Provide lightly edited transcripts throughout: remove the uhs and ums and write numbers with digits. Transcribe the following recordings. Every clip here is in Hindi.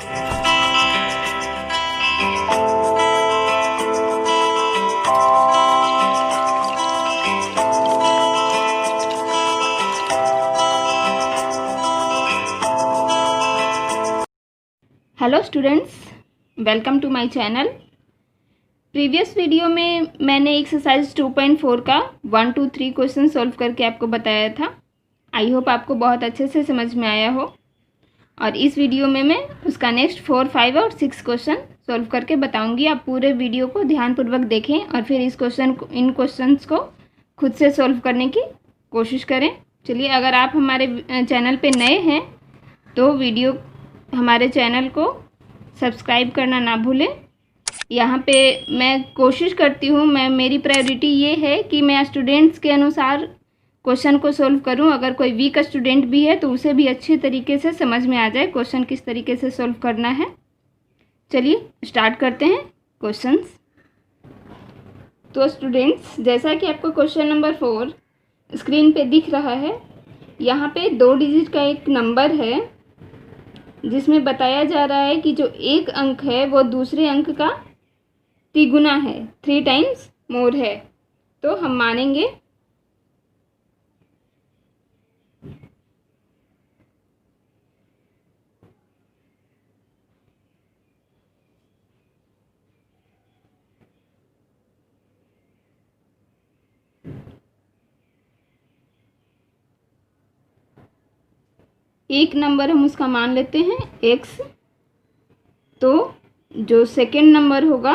Hello students, welcome to my channel. Previous video में मैंने एक्सरसाइज 2.4 का 1, 2, 3 क्वेश्चन सॉल्व करके आपको बताया था। आई होप आपको बहुत अच्छे से समझ में आया हो। और इस वीडियो में मैं उसका नेक्स्ट 4, 5 और 6 क्वेश्चन सॉल्व करके बताऊंगी। आप पूरे वीडियो को ध्यानपूर्वक देखें और फिर इन क्वेश्चंस को खुद से सॉल्व करने की कोशिश करें। चलिए, अगर आप हमारे चैनल पे नए हैं तो हमारे चैनल को सब्सक्राइब करना ना भूलें। यहाँ पे मैं कोशिश करती हूँ, मेरी प्रायोरिटी ये है कि मैं स्टूडेंट्स के अनुसार क्वेश्चन को सॉल्व करूँ। अगर कोई वीक स्टूडेंट भी है तो उसे भी अच्छे तरीके से समझ में आ जाए क्वेश्चन किस तरीके से सॉल्व करना है। चलिए स्टार्ट करते हैं क्वेश्चंस। तो स्टूडेंट्स, जैसा कि आपको क्वेश्चन नंबर 4 स्क्रीन पे दिख रहा है, यहाँ पे 2 डिजिट का एक नंबर है जिसमें बताया जा रहा है कि जो एक अंक है वो दूसरे अंक का तिगुना है, 3 टाइम्स मोर है। तो हम मानेंगे एक नंबर हम उसका मान लेते हैं x। तो जो सेकेंड नंबर होगा,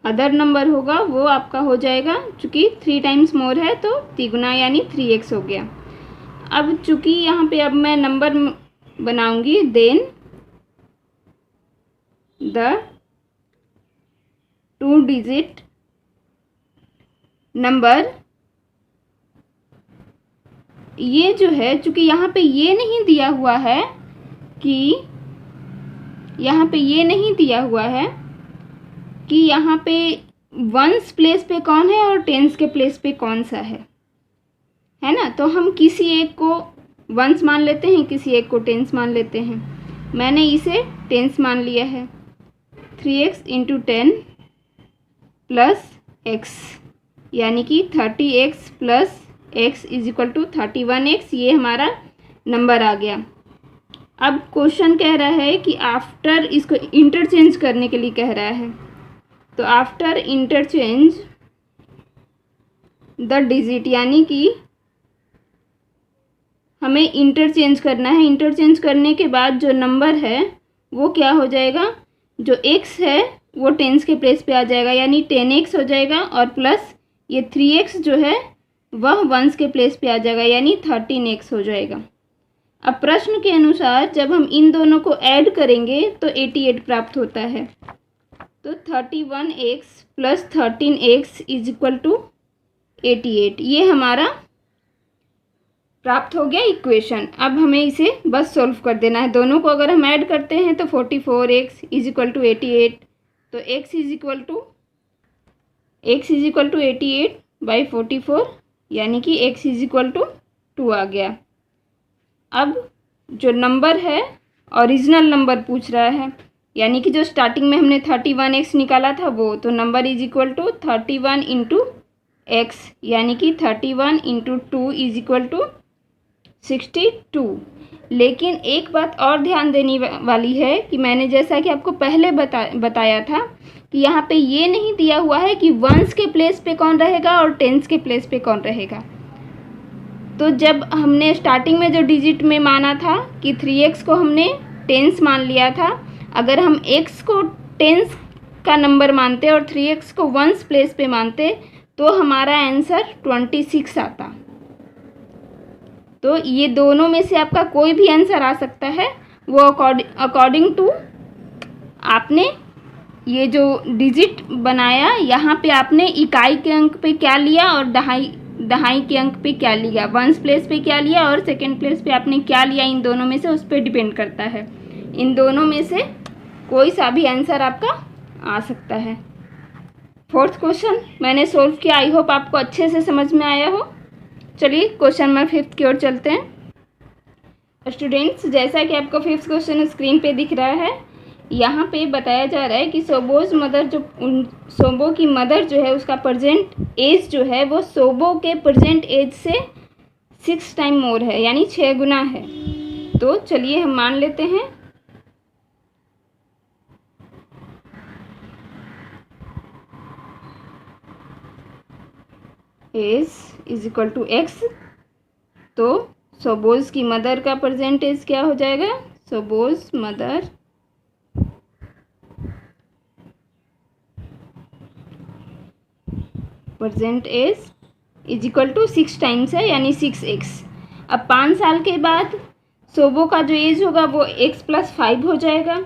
अदर नंबर होगा, वो आपका हो जाएगा, चूँकि 3 टाइम्स मोर है तो तिगुना यानी 3x हो गया। अब चूँकि यहाँ पे अब मैं नंबर बनाऊंगी, देन द 2 डिजिट नंबर, ये जो है, चूँकि यहाँ पे ये नहीं दिया हुआ है कि यहाँ पे ये नहीं दिया हुआ है कि यहाँ पे वंस प्लेस पे कौन है और टेंस के प्लेस पे कौन सा है ना। तो हम किसी एक को वंस मान लेते हैं, किसी एक को टेंस मान लेते हैं। मैंने इसे टेंस मान लिया है। 3x × 10 + x यानी कि 30x + x = 31x, ये हमारा नंबर आ गया। अब क्वेश्चन कह रहा है कि आफ्टर, इसको इंटरचेंज करने के लिए कह रहा है। तो आफ्टर इंटरचेंज द डिजिट, यानी कि हमें इंटरचेंज करना है। इंटरचेंज करने के बाद जो नंबर है वो क्या हो जाएगा, जो x है वो टेंस के प्लेस पे आ जाएगा, यानी 10x हो जाएगा, और प्लस ये 3x जो है वह वंस के प्लेस पे आ जाएगा, यानी 13x हो जाएगा। अब प्रश्न के अनुसार जब हम इन दोनों को ऐड करेंगे तो 88 प्राप्त होता है। तो 31x + 13x = 88, ये हमारा प्राप्त हो गया इक्वेशन। अब हमें इसे बस सॉल्व कर देना है। दोनों को अगर हम ऐड करते हैं तो 44x = 88, तो x = 88/44, यानी कि x = 2 आ गया। अब जो नंबर है ओरिजिनल नंबर पूछ रहा है, यानी कि जो स्टार्टिंग में हमने 31x निकाला था वो, तो नंबर = 31 × x, यानी कि 31 × 2 = 62। लेकिन एक बात और ध्यान देने वाली है कि मैंने जैसा कि आपको पहले बताया था कि यहाँ पे ये नहीं दिया हुआ है कि वंस के प्लेस पे कौन रहेगा और टेंस के प्लेस पे कौन रहेगा। तो जब हमने स्टार्टिंग में जो डिजिट में माना था कि 3x को हमने टेंस मान लिया था, अगर हम x को टेंस का नंबर मानते और 3x को वंस प्लेस पे मानते तो हमारा आंसर 26 आता। तो ये दोनों में से आपका कोई भी आंसर आ सकता है, वो अकॉर्डिंग टू आपने ये जो डिजिट बनाया, यहाँ पे आपने इकाई के अंक पे क्या लिया और दहाई के अंक पे क्या लिया, वंस प्लेस पे क्या लिया और सेकेंड प्लेस पे आपने क्या लिया, इन दोनों में से उस पर डिपेंड करता है। इन दोनों में से कोई सा भी आंसर आपका आ सकता है। 4th क्वेश्चन मैंने सोल्व किया, आई होप आपको अच्छे से समझ में आया हो। चलिए क्वेश्चन नंबर 5 की ओर चलते हैं। स्टूडेंट्स, जैसा कि आपको फिफ्थ क्वेश्चन स्क्रीन पे दिख रहा है, यहाँ पे बताया जा रहा है कि सोबो की मदर जो है उसका प्रेजेंट एज जो है वो सोबो के प्रेजेंट एज से 6 टाइम मोर है, यानी 6 गुना है। तो चलिए हम मान लेते हैं। Age is equal to x, तो सोबोज की मदर का प्रेजेंट एज क्या हो जाएगा? Suppose mother present age is equal to 6 times है, यानी 6x। अब 5 साल के बाद सोबो का जो एज होगा वो x + 5 हो जाएगा।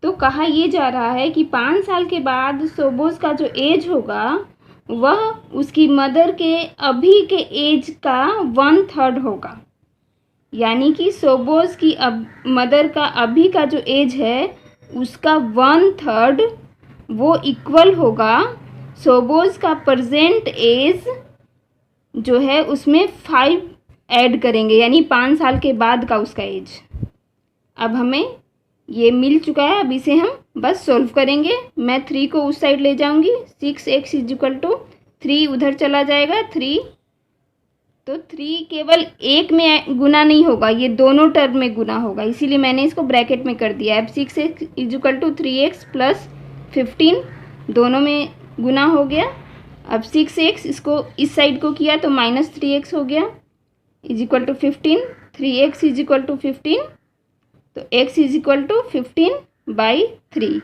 तो कहा यह जा रहा है कि 5 साल के बाद सोबोज का जो एज होगा वह उसकी मदर के अभी के एज का 1/3 होगा, यानी कि सोबोज की मदर का अभी का जो एज है उसका 1/3 वो इक्वल होगा सोबोज का प्रेजेंट एज जो है उसमें 5 ऐड करेंगे, यानी 5 साल के बाद का उसका एज। अब हमें ये मिल चुका है, अब इसे हम बस सोल्व करेंगे। मैं 3 को उस साइड ले जाऊंगी, 6x इज इक्वल टू 3 उधर चला जाएगा 3, तो 3 केवल एक में गुना नहीं होगा, ये दोनों टर्म में गुना होगा, इसीलिए मैंने इसको ब्रैकेट में कर दिया। अब 6x is equal to 3x + 15 दोनों में गुना हो गया। अब 6x इसको इस साइड को किया तो -3x हो गया is equal to 15, 3x is equal to 15, तो x इज इक्वल टू 15/3,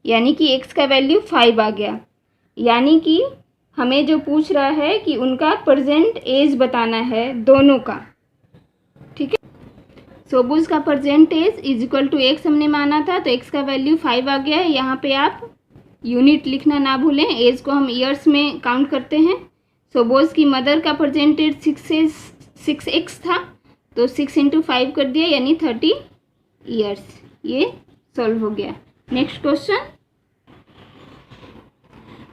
यानी कि x का वैल्यू 5 आ गया। यानी कि हमें जो पूछ रहा है कि उनका प्रेजेंट एज बताना है दोनों का, ठीक है। सोबोज का present age is equal to x हमने माना था, तो x का वैल्यू 5 आ गया है। यहाँ पे आप यूनिट लिखना ना भूलें, एज को हम ईयर्स में काउंट करते हैं। सोबोज की मदर का प्रेजेंट एज 6x था, तो 6 × 5 कर दिया, यानी 30 ईयर्स। ये सॉल्व हो गया। नेक्स्ट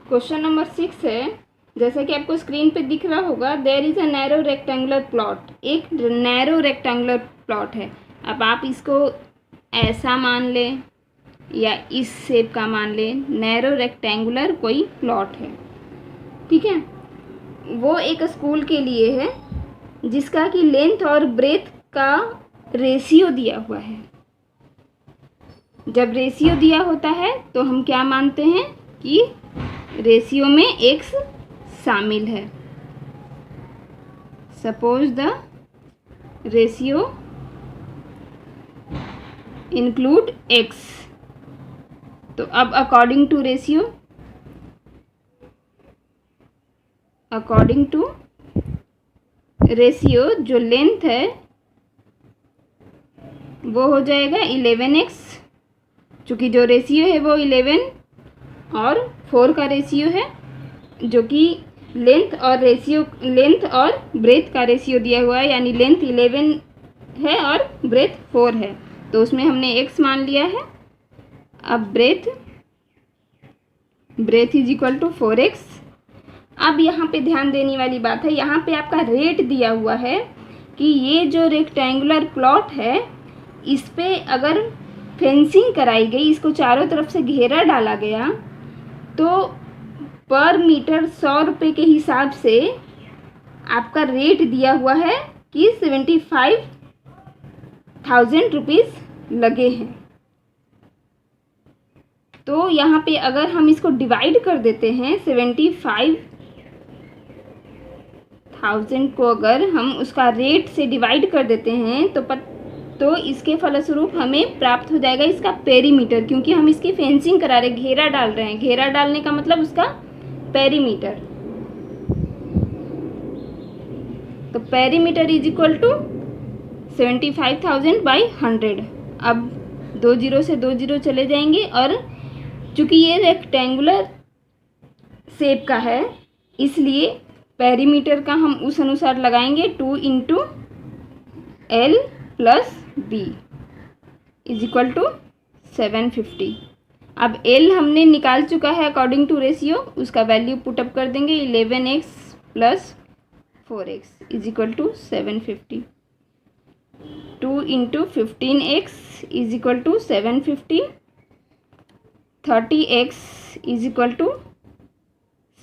क्वेश्चन नंबर 6 है, जैसा कि आपको स्क्रीन पे दिख रहा होगा, there is a narrow rectangular plot. एक नैरो रेक्टेंगुलर प्लॉट है। अब आप इसको ऐसा मान लें या इस शेप का मान लें, नैरो रेक्टेंगुलर कोई प्लॉट है, ठीक है। वो एक स्कूल के लिए है जिसका कि लेंथ और ब्रेथ का रेशियो दिया हुआ है। जब रेशियो दिया होता है तो हम क्या मानते हैं कि रेशियो में x शामिल है। Suppose the ratio include x, तो अब अकॉर्डिंग टू रेशियो जो लेंथ है वो हो जाएगा 11x, चूँकि जो रेशियो है वो 11 और 4 का रेशियो है, जो कि लेंथ और ब्रेथ का रेशियो दिया हुआ है, यानी लेंथ 11 है और ब्रेथ 4 है, तो उसमें हमने x मान लिया है। अब breath is equal to 4x। अब यहाँ पे ध्यान देने वाली बात है, यहाँ पे आपका रेट दिया हुआ है कि ये जो रेक्टेंगुलर प्लॉट है इस पे अगर फेंसिंग कराई गई, इसको चारों तरफ से घेरा डाला गया, तो पर मीटर 100 रुपये के हिसाब से आपका रेट दिया हुआ है कि 75,000 रुपीज़ लगे हैं। तो यहाँ पे अगर हम इसको डिवाइड कर देते हैं, 75,000 को अगर हम उसका रेट से डिवाइड कर देते हैं तो इसके फलस्वरूप हमें प्राप्त हो जाएगा इसका पेरीमीटर, क्योंकि हम इसकी फेंसिंग करा रहे, घेरा डाल रहे हैं। घेरा डालने का मतलब उसका पेरीमीटर, तो पेरीमीटर इज इक्वल टू 75,000/100। अब 2 0 से 2 0 चले जाएंगे, और चूँकि ये रेक्टेंगुलर शेप का है इसलिए पेरीमीटर का हम उस अनुसार लगाएंगे, 2 × L + B is equal to 750। अब L हमने निकाल चुका है अकॉर्डिंग टू रेशियो, उसका वैल्यू पुटअप कर देंगे, 11x + 4x is equal to 750। 2 into 15x is equal to 750, 30x is equal to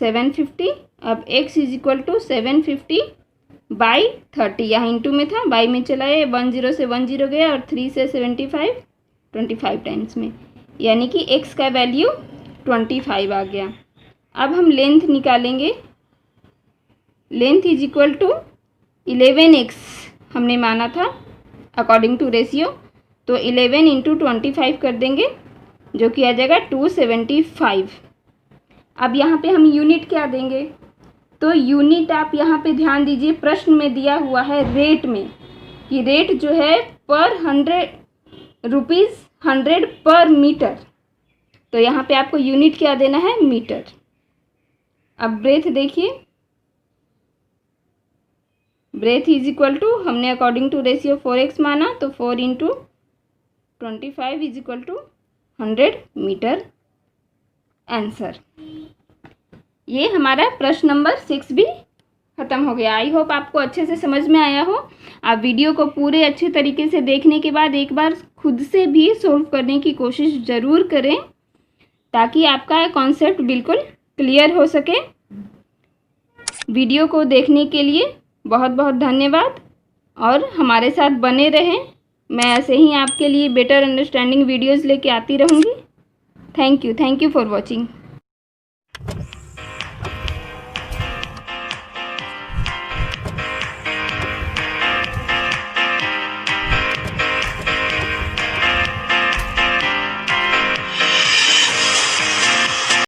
750। अब x is equal to 750 by 30, यहाँ इंटू में था, बाई में चला है, 10 से 10 गया और 3 से 75, 25 टाइम्स में, यानी कि x का वैल्यू 25 आ गया। अब हम लेंथ निकालेंगे। Length is equal to 11x हमने माना था अकॉर्डिंग टू रेशियो, तो 11 इंटू 25 कर देंगे जो कि आ जाएगा 275। अब यहाँ पे हम यूनिट क्या देंगे, तो यूनिट आप यहाँ पे ध्यान दीजिए, प्रश्न में दिया हुआ है रेट में, कि रेट जो है पर 100 रुपीज़ 100 पर मीटर, तो यहाँ पे आपको यूनिट क्या देना है, मीटर। अब ब्रेथ देखिए, ब्रेथ इज इक्वल टू, हमने अकॉर्डिंग टू रेशियो 4x माना, तो 4 into 25 is equal to 100 metre answer. ये हमारा प्रश्न नंबर 6 भी ख़त्म हो गया। आई होप आपको अच्छे से समझ में आया हो। आप वीडियो को पूरे अच्छे तरीके से देखने के बाद एक बार खुद से भी सोल्व करने की कोशिश ज़रूर करें, ताकि आपका कॉन्सेप्ट बिल्कुल क्लियर हो सके। वीडियो को देखने के लिए बहुत बहुत धन्यवाद और हमारे साथ बने रहें। मैं ऐसे ही आपके लिए बेटर अंडरस्टैंडिंग वीडियोज़ लेके आती रहूँगी। Thank you for watching.